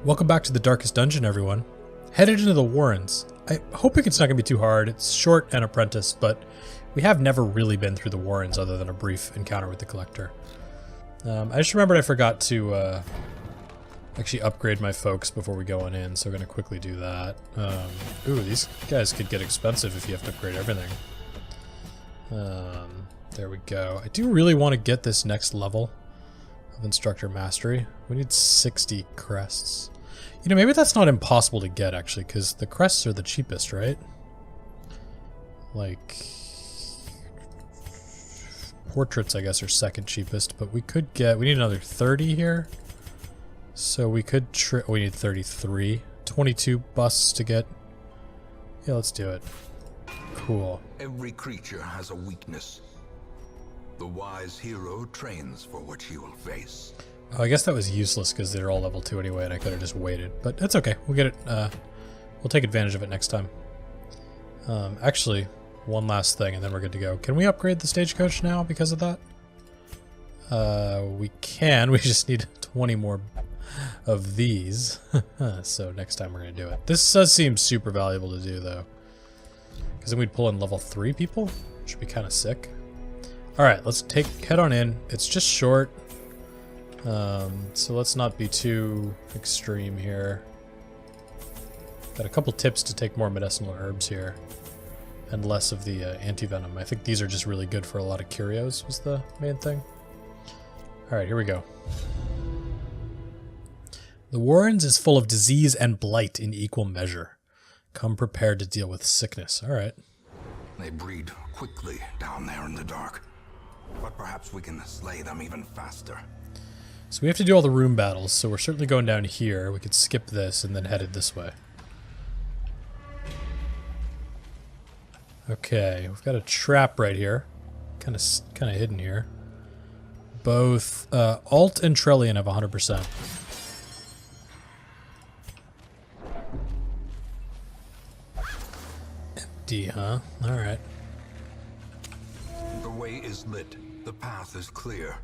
Welcome back to the Darkest Dungeon, everyone. Headed into the Warrens. I'm hoping it's not going to be too hard. It's short and apprentice, but we have never really been through the Warrens other than a brief encounter with the Collector. I just remembered I forgot to actually upgrade my folks before we go on in, so we're going to quickly do that. Ooh, these guys could get expensive if you have to upgrade everything. There we go. I do really want to get this next level of Instructor Mastery. We need 60 crests. You know, maybe that's not impossible to get, actually, because the crests are the cheapest, right? Like... portraits, I guess, are second cheapest, but we could get... we need another 30 here. So we could... we need 33. 22 busts to get... yeah, let's do it. Cool. Every creature has a weakness. The wise hero trains for what he will face. Oh, I guess that was useless because they're all level 2 anyway, and I could have just waited. But that's okay. We'll get it. We'll take advantage of it next time. Actually, one last thing, and then we're good to go. Can we upgrade the stagecoach now because of that? We can. We just need 20 more of these. So next time we're going to do it. This does seem super valuable to do, though. Because then we'd pull in level 3 people. Which would be kind of sick. Alright, let's head on in. It's just short. So let's not be too extreme here. Got a couple tips to take more medicinal herbs here. And less of the anti-venom. I think these are just really good for a lot of curios, was the main thing. Alright, here we go. The Warrens is full of disease and blight in equal measure. Come prepared to deal with sickness. Alright. They breed quickly down there in the dark. But perhaps we can slay them even faster. So we have to do all the room battles, so we're certainly going down here. We could skip this and then headed this way. Okay, we've got a trap right here. Kind of hidden here. Both Alt and Trellian have 100%. Empty, huh? Alright. The way is lit. The path is clear.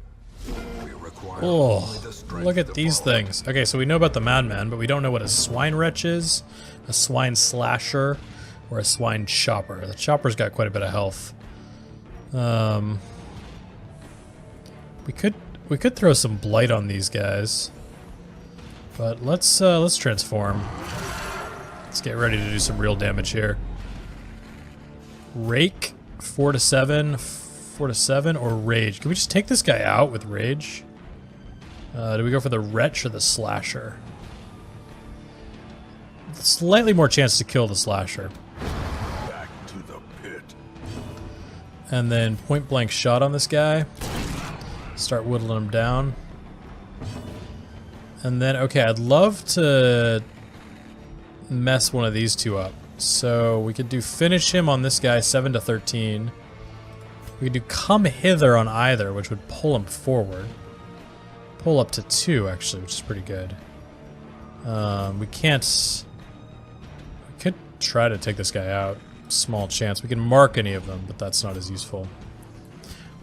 We require look at these things. Okay, so we know about the Madman, but we don't know what a Swine Wretch is, a Swine Slasher, or a Swine Chopper. The Chopper's got quite a bit of health. We could throw some blight on these guys, but let's transform. Let's get ready to do some real damage here. Rake 4 to 7. 4 to 7 or Rage. Can we just take this guy out with Rage? Do we go for the Wretch or the Slasher? Slightly more chance to kill the Slasher. Back to the pit. And then point blank shot on this guy. Start whittling him down. And then, okay, I'd love to mess one of these two up. So we could do finish him on this guy, 7 to 13. We could do come hither on either, which would pull him forward. Pull up to 2, actually, which is pretty good. We can't... we could try to take this guy out. Small chance. We can mark any of them, but that's not as useful.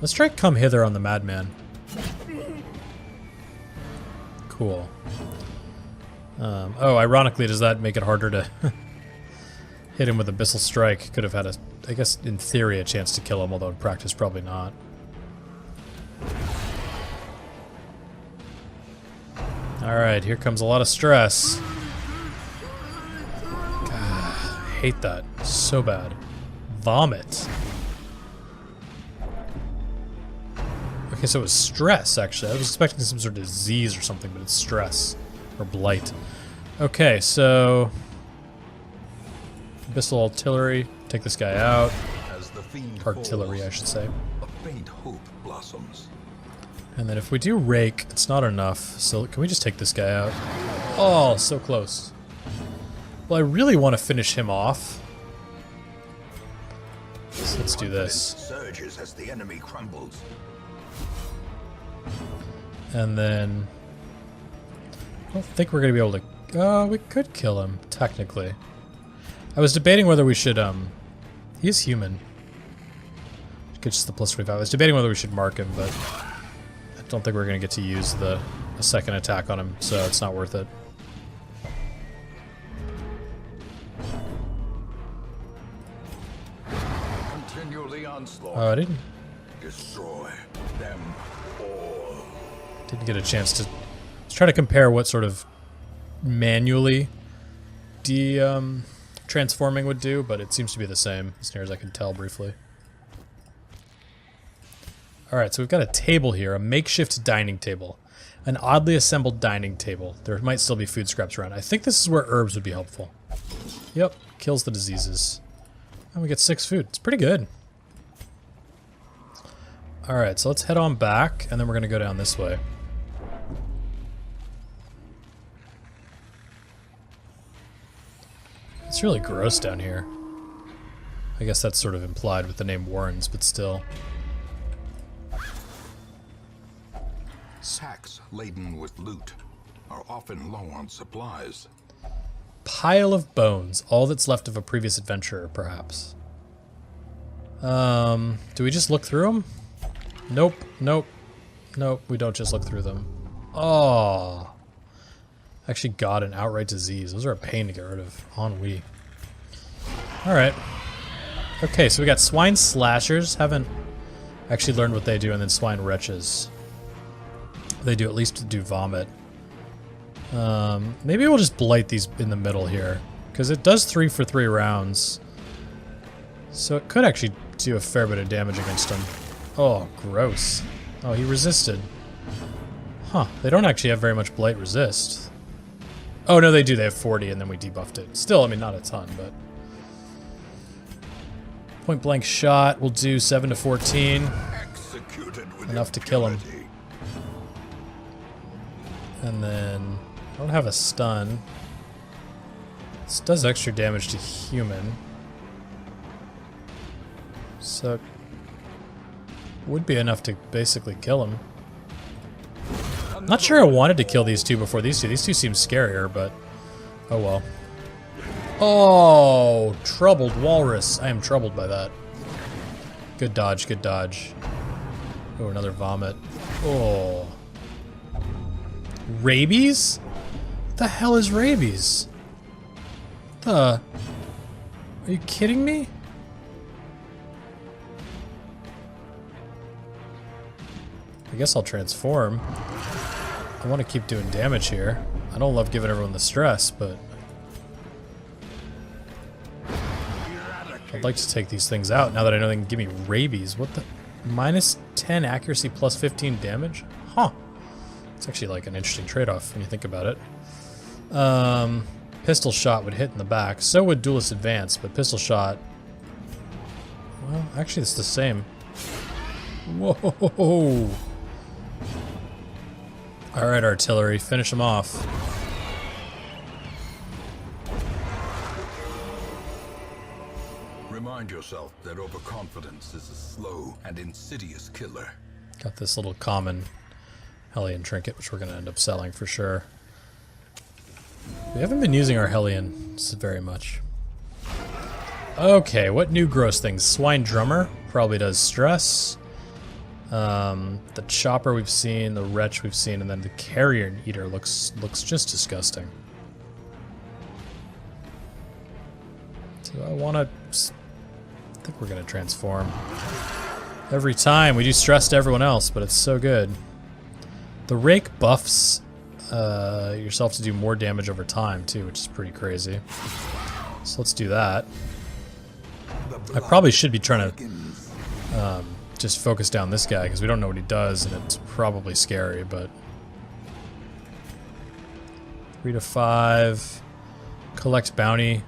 Let's try come hither on the Madman. Cool. Oh, ironically, does that make it harder to hit him with Abyssal Strike? Could have had a... I guess, in theory, a chance to kill him, although in practice, probably not. Alright, here comes a lot of stress. God, I hate that. So bad. Vomit. Okay, so it was stress, actually. I was expecting some sort of disease or something, but it's stress. Or blight. Okay, so... Abyssal Artillery. Take this guy out. As the fiend Artillery, falls, I should say. a faint hope blossoms. And then if we do Rake, it's not enough. So can we just take this guy out? Oh, so close. Well, I really want to finish him off. So let's do this. Surges as the enemy crumbles. And then... I don't think we're going to be able to... oh, we could kill him, technically. I was debating whether we should, he is human. Get just the plus 25. I was debating whether we should mark him, but I don't think we're going to get to use the second attack on him, so it's not worth it. Continue the onslaught. Oh, I didn't Destroy them all. get a chance to... Let's try to compare what sort of manually transforming would do, but it seems to be the same, as near as I can tell briefly. Alright, so we've got a table here, a makeshift dining table. An oddly assembled dining table. There might still be food scraps around. I think this is where herbs would be helpful. Yep, kills the diseases. And we get 6 food. It's pretty good. Alright, so let's head on back, and then we're going to go down this way. It's really gross down here. I guess that's sort of implied with the name Warrens, but still. Sacks laden with loot are often low on supplies. Pile of bones. All that's left of a previous adventurer, perhaps. Do we just look through them? Nope, nope, nope, we don't just look through them. Oh. Actually got an outright disease. Those are a pain to get rid of. Ennui. Alright. Okay, so we got swine slashers. Haven't actually learned what they do, and then swine wretches. They do at least do vomit. Maybe we'll just blight these in the middle here, because it does 3 for 3 rounds. So it could actually do a fair bit of damage against him. Oh, gross. Oh, he resisted. Huh, they don't actually have very much blight resist. Oh, no, they do. They have 40, and then we debuffed it. Still, I mean, not a ton, but... Point blank shot. We'll do 7 to 14. Enough to kill him. And then... I don't have a stun. This does extra damage to human. So... would be enough to basically kill him. Not sure I wanted to kill these two before these two. These two seem scarier, but... oh well. Oh! Troubled walrus. I am troubled by that. Good dodge, good dodge. Oh, another vomit. Oh. Rabies? What the hell is rabies? Are you kidding me? I guess I'll transform. I want to keep doing damage here. I don't love giving everyone the stress, but... I'd like to take these things out now that I know they can give me rabies. What the... minus 10 accuracy plus 15 damage? Huh. It's actually like an interesting trade-off when you think about it. Pistol shot would hit in the back. So would duelist advance, but pistol shot... well, actually it's the same. Whoa! Alright, artillery, finish them off. Remind yourself that overconfidence is a slow and insidious killer. Got this little common Hellion trinket, which we're going to end up selling for sure. We haven't been using our Hellions very much. Okay, what new gross things? Swine drummer probably does stress. The chopper we've seen, the wretch we've seen, and then the carrion eater looks just disgusting. Do I want to... I think we're going to transform. Every time we do stress to everyone else, but it's so good. The rake buffs yourself to do more damage over time too, which is pretty crazy. So let's do that. I probably should be trying to just focus down this guy because we don't know what he does, and it's probably scary, but 3 to 5. Collect bounty.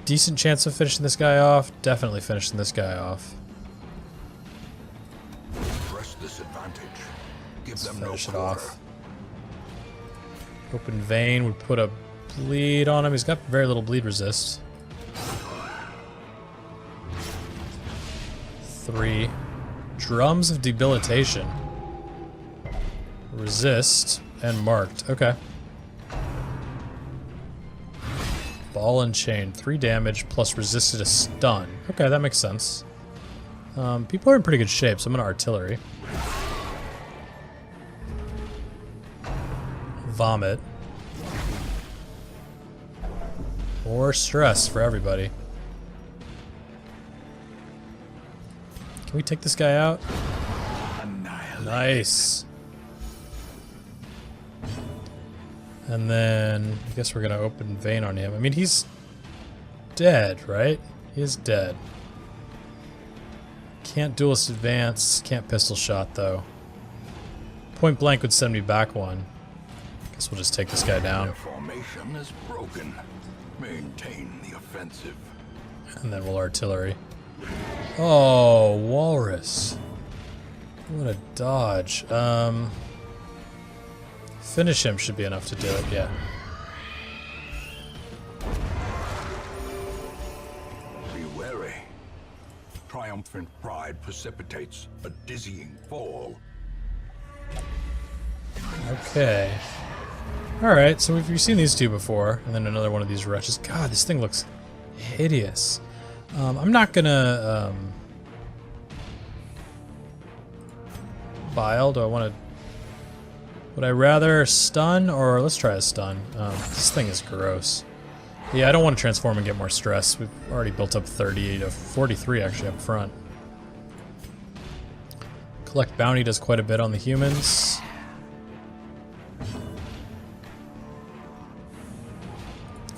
Decent chance of finishing this guy off. Definitely finishing this guy off. Press this advantage. Give them no Finish it quarter. off. Open vein would put a bleed on him. He's got very little bleed resist. 3. Drums of debilitation. Resist and marked. Okay. Ball and chain. 3 damage plus resisted a stun. Okay, that makes sense. People are in pretty good shape, so I'm going to artillery. Vomit. More stress for everybody. Can we take this guy out? Annihilate. Nice. And then I guess we're gonna open vein on him. I mean, he's dead, right? He is dead. Can't duelist advance. Can't pistol shot though. Point blank would send me back one. Guess we'll just take this guy down. Their formation is broken. Maintain the offensive. And then we'll artillery. Oh, walrus. What a dodge. Finish him should be enough to do it, yeah. Be wary. Triumphant pride precipitates a dizzying fall. Okay. Alright, so we've seen these two before, and then another one of these wretches. God, this thing looks hideous. I'm not gonna, Bile, do I want to... Would I rather stun, or let's try a stun. This thing is gross. Yeah, I don't want to transform and get more stress. We've already built up 30 to 43 actually up front. Collect bounty does quite a bit on the humans.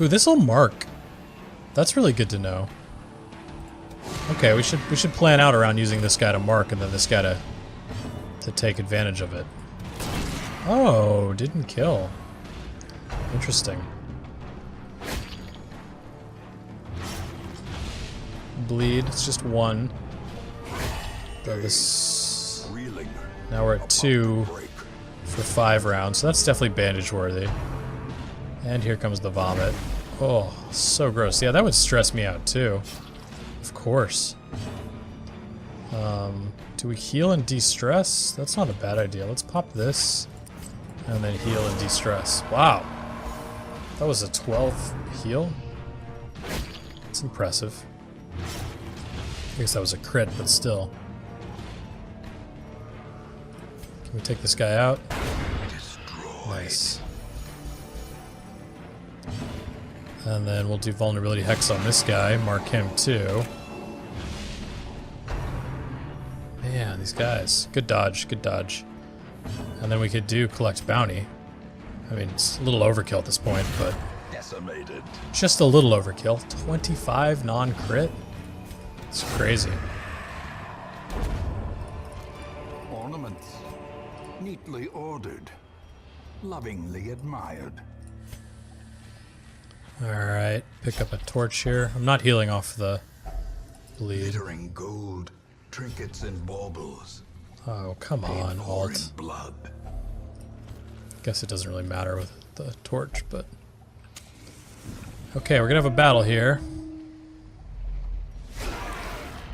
Ooh, this'll mark. That's really good to know. Okay, we should plan out around using this guy to mark and then this guy to take advantage of it. Oh, didn't kill. Interesting. Bleed, it's just one. So this... Now we're at 2 for 5 rounds, so that's definitely bandage worthy. And here comes the vomit. Oh, so gross. Yeah, that would stress me out too. Of course. Do we heal and de-stress? That's not a bad idea. Let's pop this. And then heal and de-stress. Wow. That was a 12 heal? That's impressive. I guess that was a crit, but still. Can we take this guy out? Nice. And then we'll do vulnerability hex on this guy. Mark him too. Man, these guys. Good dodge, good dodge. And then we could do collect bounty. I mean, it's a little overkill at this point, but... Decimated. Just a little overkill. 25 non-crit? It's crazy. Ornaments. Neatly ordered. Lovingly admired. Alright, pick up a torch here. I'm not healing off the bleed. Glittering gold, trinkets and baubles. Oh, come on, alt. Blood. Guess it doesn't really matter with the torch, but... Okay, we're gonna have a battle here.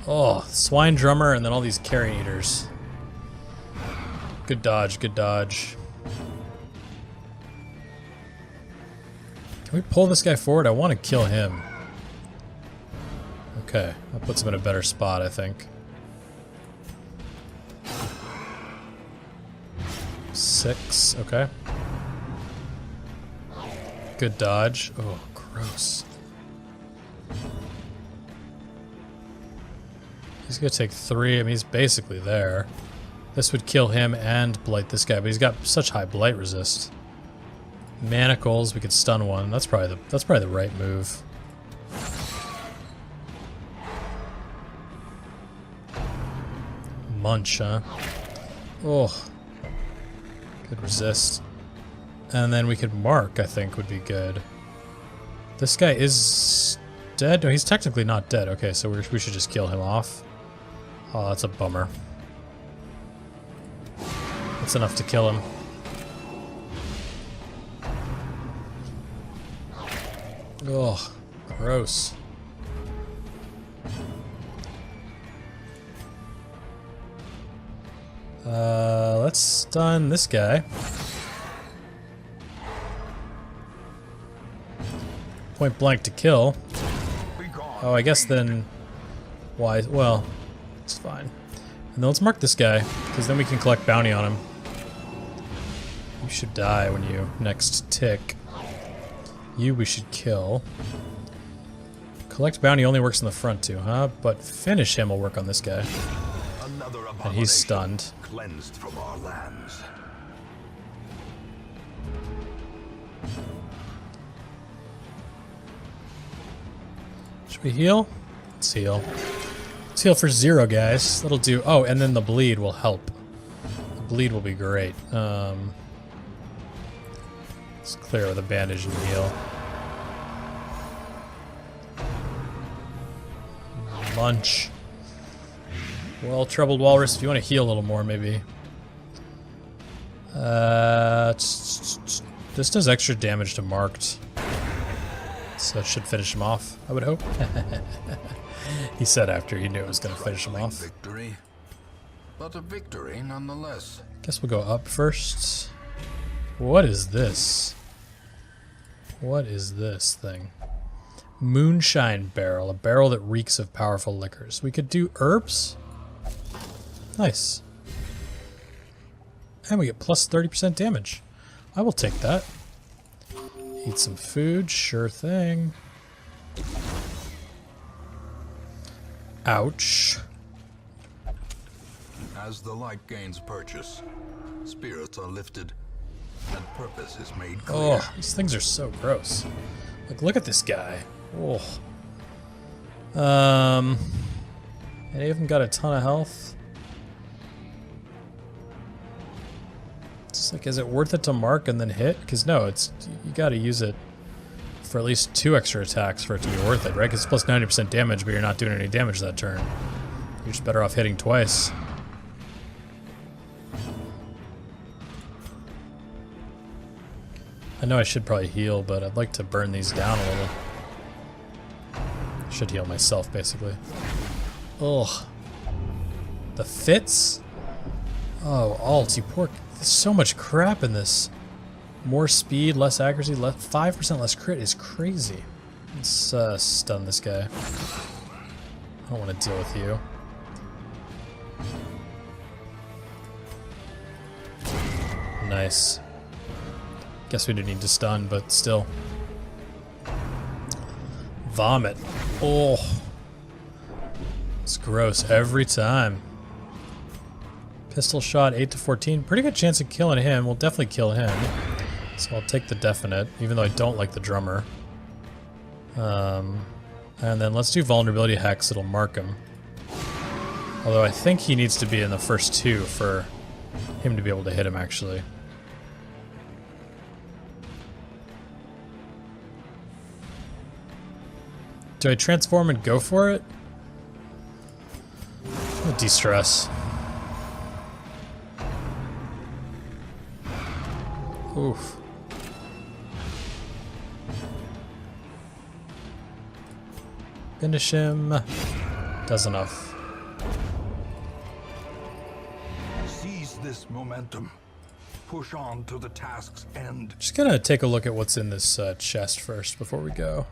Oh, swine drummer and then all these carrion eaters. Good dodge, good dodge. Can we pull this guy forward? I want to kill him. Okay, that puts him in a better spot, I think. 6, okay. Good dodge. Oh, gross. He's gonna take 3. I mean, he's basically there. This would kill him and blight this guy, but he's got such high blight resist. Manacles, we could stun one. That's probably the right move. Munch, huh? Oh. Could resist. And then we could mark, I think, would be good. This guy is dead? No, he's technically not dead. Okay, so we should just kill him off. Oh, that's a bummer. That's enough to kill him. Oh, gross. Let's stun this guy. Point blank to kill. Oh, I guess then... Why? Well, it's fine. And then let's mark this guy, because then we can collect bounty on him. You should die when you next tick. You we should kill. Collect bounty only works in the front too, huh? But finish him will work on this guy. And he's stunned. Cleansed from our lands. Should we heal? Let's heal. Let's heal for 0, guys. That'll do. Oh, and then the bleed will help. The bleed will be great. Let's clear with a bandage and heal. Lunch. Well, troubled walrus, if you want to heal a little more, maybe. This does extra damage to marked. So it should finish him off, I would hope. He said after he knew it was going to finish him off. Victory, but a victory nonetheless. Guess we'll go up first. What is this? What is this thing? Moonshine barrel, a barrel that reeks of powerful liquors. We could do herbs. Nice. And we get plus 30% damage. I will take that. Eat some food, sure thing. Ouch. As the light gains purchase, spirits are lifted, and purpose is made clear. Oh, these things are so gross. Like, look at this guy. Oh. Any of them got a ton of health? It's like, is it worth it to mark and then hit? Because no, it's, you gotta use it for at least 2 extra attacks for it to be worth it, right? Because it's plus 90% damage, but you're not doing any damage that turn. You're just better off hitting twice. I know I should probably heal, but I'd like to burn these down a little. I should heal myself, basically. Ugh. The fits? Oh, alt, you poor... There's so much crap in this. More speed, less accuracy, 5% less crit is crazy. Let's stun this guy. I don't want to deal with you. Nice. Guess we didn't need to stun, but still. Vomit. Oh. It's gross every time. Pistol shot, 8 to 14. Pretty good chance of killing him. We'll definitely kill him. So I'll take the definite, even though I don't like the drummer. And then let's do vulnerability hex. It'll mark him. Although I think he needs to be in the first 2 for him to be able to hit him, actually. Do I transform and go for it? I'll de-stress. Oof. Finish him. Does enough. Seize this momentum. Push on to the task's end. Just gonna take a look at what's in this chest first before we go.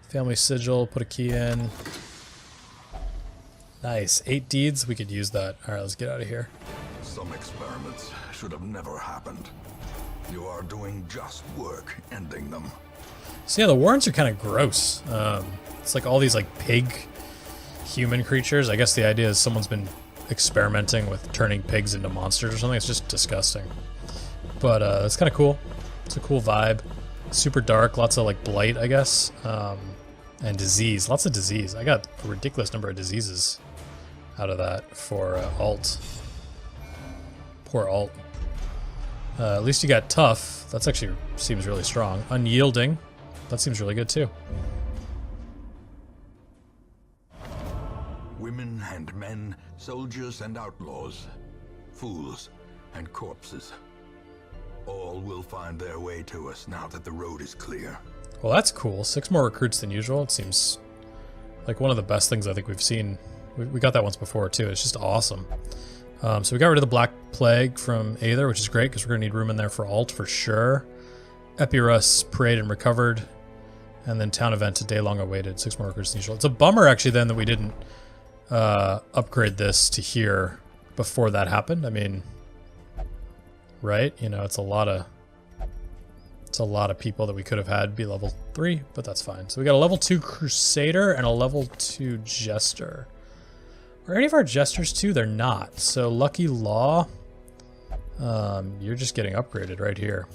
Family sigil, put a key in. Nice. 8 deeds, we could use that. Alright, let's get out of here. Some experiments should have never happened. You are doing just work ending them. So yeah, the warrants are kind of gross. It's like all these like pig human creatures. I guess the idea is someone's been experimenting with turning pigs into monsters or something. It's just disgusting. But it's kind of cool. It's a cool vibe. Super dark, lots of like blight, I guess. And disease, lots of disease. I got a ridiculous number of diseases out of that for alt. Poor alt. At least you got tough. That's actually seems really strong. Unyielding. That seems really good too. Women and men, soldiers and outlaws, fools and corpses. All will find their way to us now that the road is clear. Well, that's cool. 6 more recruits than usual. It seems like one of the best things I think we've seen. We got that once before too. It's just awesome. So we got rid of the Black Plague from Aether, which is great because we're going to need room in there for alt for sure. Epirus, Parade and Recovered. And then Town Event, a day long awaited. 6 more recruits than usual. It's a bummer actually then that we didn't upgrade this to here before that happened. I mean, right? You know, it's a lot of people that we could have had be level 3, but that's fine. So we got a level 2 Crusader and a level 2 Jester. Are any of our jesters too? They're not. So Lucky Law, you're just getting upgraded right here.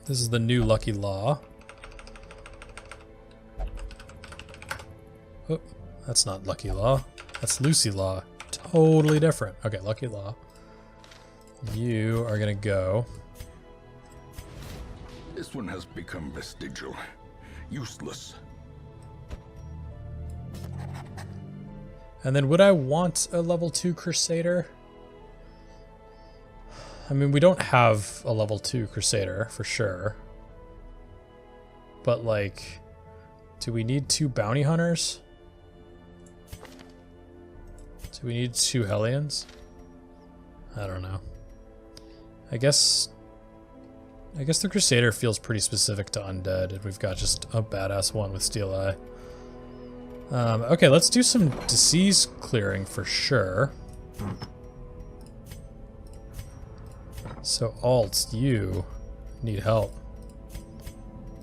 This is the new Lucky Law. Oh, that's not Lucky Law. That's Lucy Law. Totally different. Okay, Lucky Law. You are gonna go. This one has become vestigial, useless. And then would I want a level 2 Crusader? I mean, we don't have a level 2 Crusader for sure. But like, do we need 2 Bounty Hunters? Do we need 2 Hellions? I don't know. I guess the Crusader feels pretty specific to Undead, and we've got just a badass one with Steel Eye. Okay, let's do some disease clearing for sure. So Alt, you need help.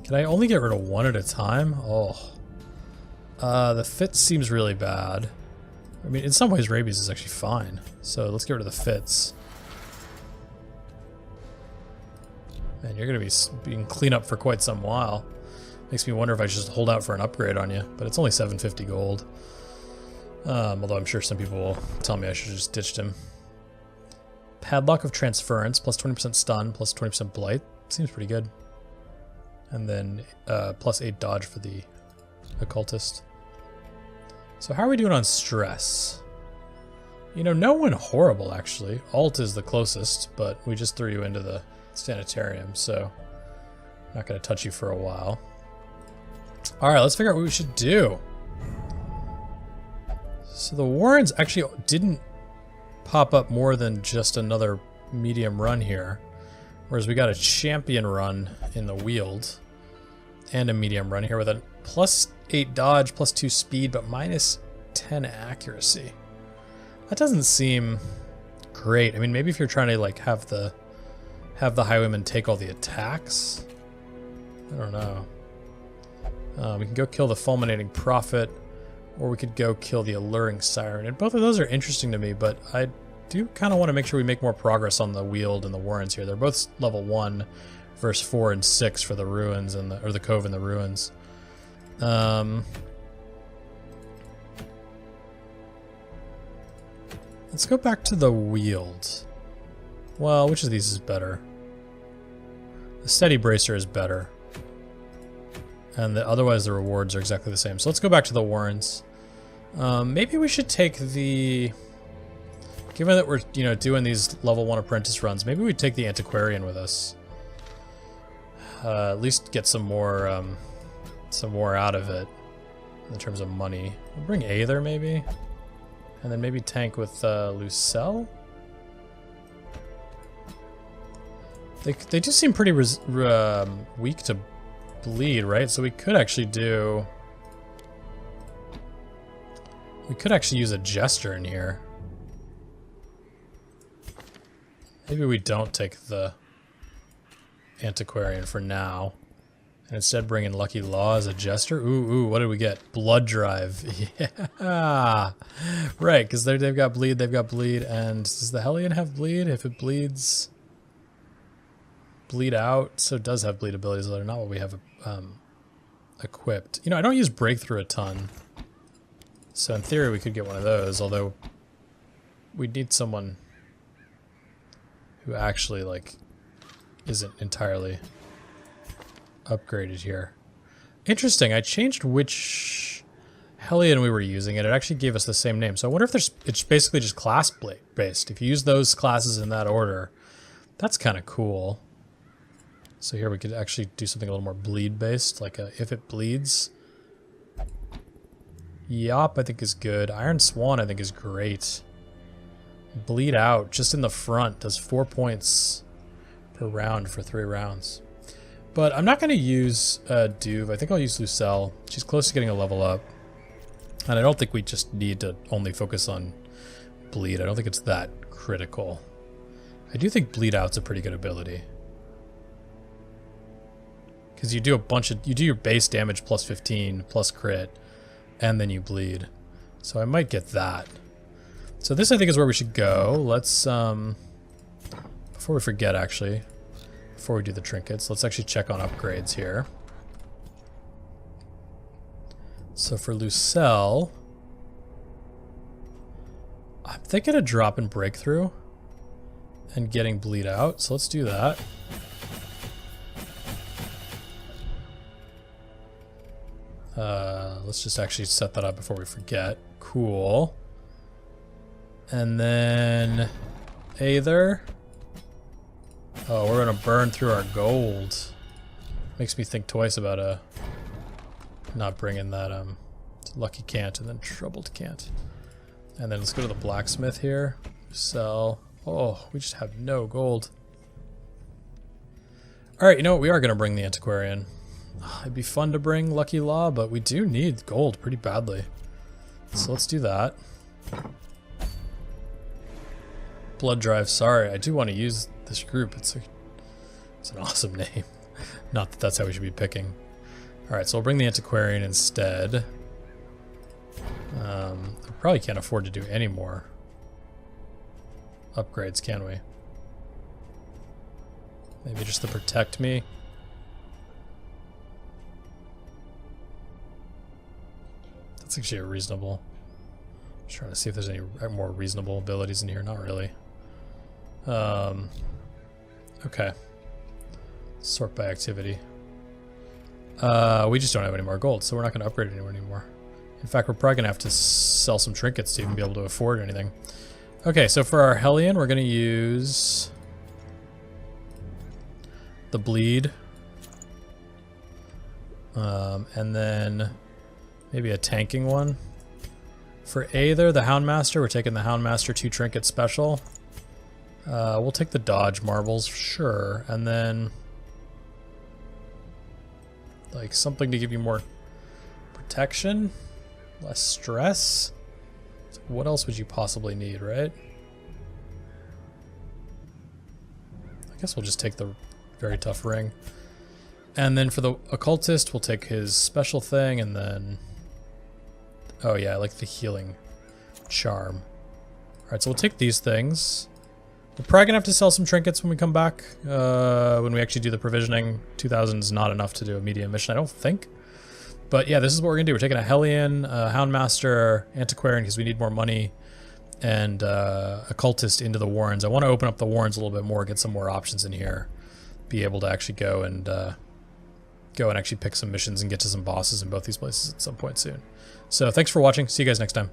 Can I only get rid of one at a time? Oh. The fits seems really bad. I mean, in some ways rabies is actually fine. So let's get rid of the fits. Man, you're gonna be being clean up for quite some while. Makes me wonder if I should just hold out for an upgrade on you, but it's only 750 gold. Although I'm sure some people will tell me I should have just ditched him. Padlock of Transference, plus 20% stun, plus 20% blight. Seems pretty good. And then plus 8 dodge for the occultist. So how are we doing on stress? You know, no one horrible actually. Alt is the closest, but we just threw you into the sanitarium, so I'm not going to touch you for a while. Alright, let's figure out what we should do. So the Warrens actually didn't pop up more than just another medium run here. Whereas we got a champion run in the Wield. And a medium run here with a plus 8 dodge, plus 2 speed, but minus 10 accuracy. That doesn't seem great. I mean, maybe if you're trying to like have the Highwayman take all the attacks. I don't know. We can go kill the Fulminating Prophet, or we could go kill the Alluring Siren. And both of those are interesting to me, but I do kind of want to make sure we make more progress on the Wield and the Warrens here. They're both level 1 versus 4 and 6 for the Ruins and or the Cove and the Ruins. Let's go back to the Wield. Well, which of these is better? The Steady Bracer is better. And otherwise the rewards are exactly the same. So let's go back to the Warrens. Maybe we should take the... Given that we're, you know, doing these level 1 apprentice runs, maybe we take the Antiquarian with us. At least get some more out of it in terms of money. We'll bring Aether maybe, and then maybe tank with Lucelle. They do seem pretty weak to bleed, right? So we could actually do. We could actually use a Jester in here. Maybe we don't take the Antiquarian for now, and instead bring in Lucky Law as a Jester. Ooh, what did we get? Blood Drive. Yeah, right, because they've got bleed, and does the Hellion have bleed? If it bleeds, bleed out, so it does have bleed abilities, though they're not what we have equipped. You know, I don't use Breakthrough a ton, so in theory we could get one of those, although we'd need someone who actually, like, isn't entirely upgraded here. Interesting, I changed which Hellion we were using, and it actually gave us the same name. So I wonder if it's basically just class based. If you use those classes in that order, that's kind of cool. So here we could actually do something a little more bleed based, like if it bleeds. Yop, I think is good. Iron Swan, I think is great. Bleed Out, just in the front, does 4 points per round for 3 rounds. But I'm not going to use Duve. I think I'll use Lucelle. She's close to getting a level up. And I don't think we just need to only focus on Bleed. I don't think it's that critical. I do think Bleed Out's a pretty good ability. Because you do you do your base damage plus 15, plus crit, and then you bleed. So I might get that. So this I think is where we should go. Let's, before we forget actually, before we do the trinkets, let's actually check on upgrades here. So for Lucelle, I'm thinking of dropping breakthrough and getting bleed out. So let's do that. Let's just actually set that up before we forget. Cool. And then Aether. Oh, we're gonna burn through our gold. Makes me think twice about not bringing that lucky cant and then troubled cant. And then let's go to the blacksmith here. Sell. Oh, we just have no gold. All right, you know what? We are gonna bring the antiquarian. It'd be fun to bring Lucky Law, but we do need gold pretty badly. So let's do that. Blood Drive, sorry, I do want to use this group. It's an awesome name. Not that that's how we should be picking. Alright, so we'll bring the antiquarian instead. I probably can't afford to do any more upgrades, can we? Maybe just to protect me. That's actually a reasonable. Just trying to see if there's any more reasonable abilities in here. Not really. Okay. Sort by activity. We just don't have any more gold, so we're not going to upgrade anyone anymore. In fact, we're probably going to have to sell some trinkets to even be able to afford anything. Okay, so for our Hellion, we're going to use the bleed. And then maybe a tanking one. For Aether, the Houndmaster, we're taking the Houndmaster 2 trinket special. We'll take the dodge marbles, sure. And then like something to give you more protection, less stress. So what else would you possibly need, right? I guess we'll just take the very tough ring. And then for the occultist, we'll take his special thing, and then oh yeah, I like the healing charm. Alright, so we'll take these things. We're probably gonna have to sell some trinkets when we come back. When we actually do the provisioning. 2,000 is not enough to do a medium mission, I don't think. But yeah, this is what we're gonna do. We're taking a Hellion, Houndmaster, Antiquarian, because we need more money, and occultist into the Warrens. I want to open up the Warrens a little bit more, get some more options in here. Be able to actually go and actually pick some missions and get to some bosses in both these places at some point soon. So thanks for watching. See you guys next time.